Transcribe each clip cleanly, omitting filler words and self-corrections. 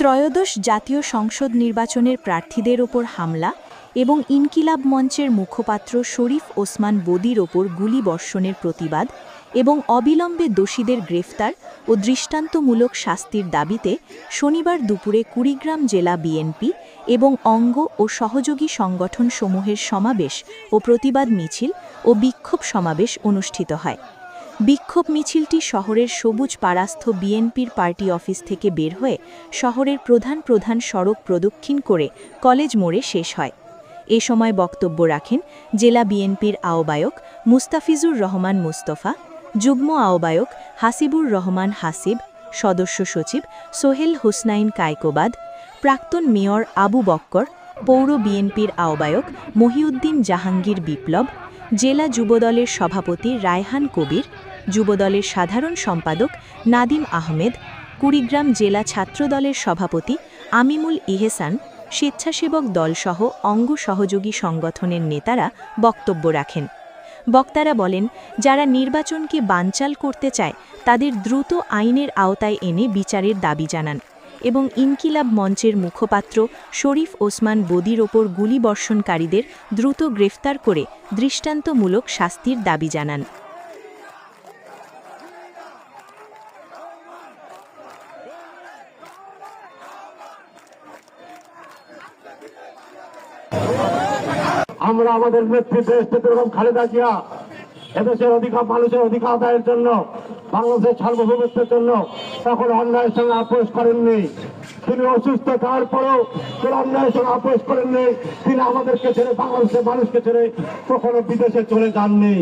ত্রয়োদশ জাতীয় সংসদ নির্বাচনের প্রার্থীদের ওপর হামলা এবং ইনকিলাব মঞ্চের মুখপাত্র শরীফ ওসমান বদির ওপর গুলিবর্ষণের প্রতিবাদ এবং অবিলম্বে দোষীদের গ্রেফতার ও দৃষ্টান্তমূলক শাস্তির দাবিতে শনিবার দুপুরে কুড়িগ্রাম জেলা বিএনপি এবং অঙ্গ ও সহযোগী সংগঠনসমূহের সমাবেশ ও প্রতিবাদ মিছিল ও বিক্ষোভ সমাবেশ অনুষ্ঠিত হয়। বিক্ষোভ মিছিলটি শহরের সবুজ পাড়াস্থ বিএনপির পার্টি অফিস থেকে বের হয়ে শহরের প্রধান সড়ক প্রদক্ষিণ করে কলেজ মোড়ে শেষ হয়। এ সময় বক্তব্য রাখেন জেলা বিএনপির আহ্বায়ক মুস্তাফিজুর রহমান মুস্তফা, যুগ্ম আহ্বায়ক হাসিবুর রহমান হাসিব, সদস্য সচিব সোহেল হোসনাইন কায়কোবাদ, প্রাক্তন মেয়র আবু বক্কর, পৌর বিএনপির আহ্বায়ক মহিউদ্দিন জাহাঙ্গীর বিপ্লব, জেলা যুবদলের সভাপতি রায়হান কবির, যুবদলের সাধারণ সম্পাদক নাদিম আহমেদ, কুড়িগ্রাম জেলা ছাত্রদলের সভাপতি আমিমুল ইহসান, স্বেচ্ছাসেবক দলসহ অঙ্গ সহযোগী সংগঠনের নেতারা বক্তব্য রাখেন। বক্তারা বলেন, যারা নির্বাচনকে বানচাল করতে চায় তাদের দ্রুত আইনের আওতায় এনে বিচারের দাবি জানান এবং ইনকিলাব মঞ্চের মুখপাত্র শরীফ ওসমান বদির ওপর গুলিবর্ষণকারীদের দ্রুত গ্রেফতার করে দৃষ্টান্তমূলক শাস্তির দাবি জানান। আমরা আমাদের নেতৃত্বে খালেদা জিয়া এদেশের মানুষের অধিকার আদায়ের জন্য, বাংলাদেশের সার্বভৌমত্বের জন্য তখন অন্যায়ের সঙ্গে আপোষ করেননি। তিনি অসুস্থ তারপরেও তিনি অন্যায়ের সঙ্গে আপোষ করেননি। তিনি আমাদেরকে ছেড়ে, বাংলাদেশের মানুষকে ছেড়ে কখনো বিদেশে চলে যাননি।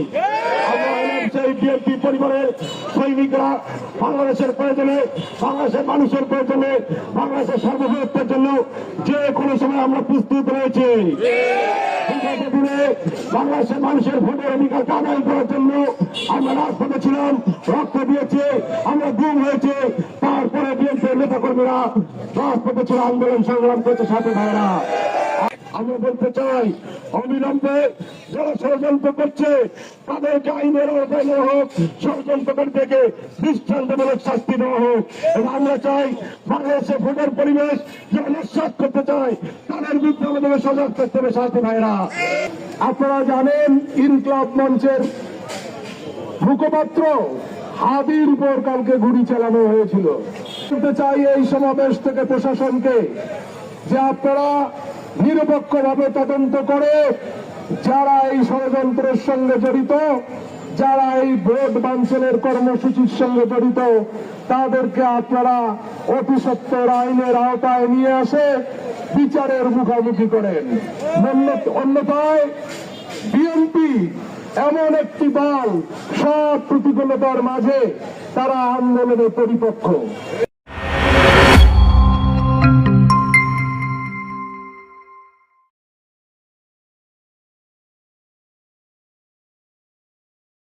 আমরা সেই বিএনপি পরিবারের সৈনিকরা বাংলাদেশের প্রয়োজনে, বাংলাদেশের মানুষের প্রয়োজনে, বাংলাদেশের সার্বভৌমত্বের জন্য যে কোনো সময় আমরা প্রস্তুত রয়েছি। বাংলাদেশের মানুষের ভোটের অধিকার আদায় করার জন্য আমরা রাজপথে ছিলাম, রক্ত দিয়েছে, আমরা গুম হয়েছে, তারপরে বিএনপির নেতাকর্মীরা রাজপথে ছিল, আন্দোলন সংগ্রাম করতে সাথে ভাইরা। আমরা বলতে চাই, অবিলম্বে যারা ষড়যন্ত্র করছে তাদেরকে আইনের আওতায় নেওয়া হোক, ষড়যন্ত্রকারীদেরকে দৃষ্টান্তমূলক শাস্তি দেওয়া হোক। এবং আমরা চাই বাংলাদেশে ভোটের পরিবেশ যারা নিঃশ্বাস করতে চায় তাদের বিরুদ্ধে আমাদের সজাগ থাকতে হবে সাথী ভাইরা। আপনারা জানেন, ইনকিলাব মঞ্চের মুখপাত্র হাদির উপর কালকে গুলি চালানো হয়েছিল। বলতে চাই এই সমাবেশ থেকে প্রশাসনকে যে আপনারা নিরপেক্ষভাবে তদন্ত করে যারা এই ষড়যন্ত্রের সঙ্গে জড়িত, যারা এই ভোট বাঞ্ছনের কর্মসূচির সঙ্গে জড়িত, তাদেরকে আপনারা অতি সত্বর আইনের আওতায় নিয়ে আসে বিচারের মুখোমুখি করেন। অন্যথায় বিএনপি এমন একটি দল সব প্রতিকূলতার মাঝে তারা আন্দোলনের পরিপক্ষ।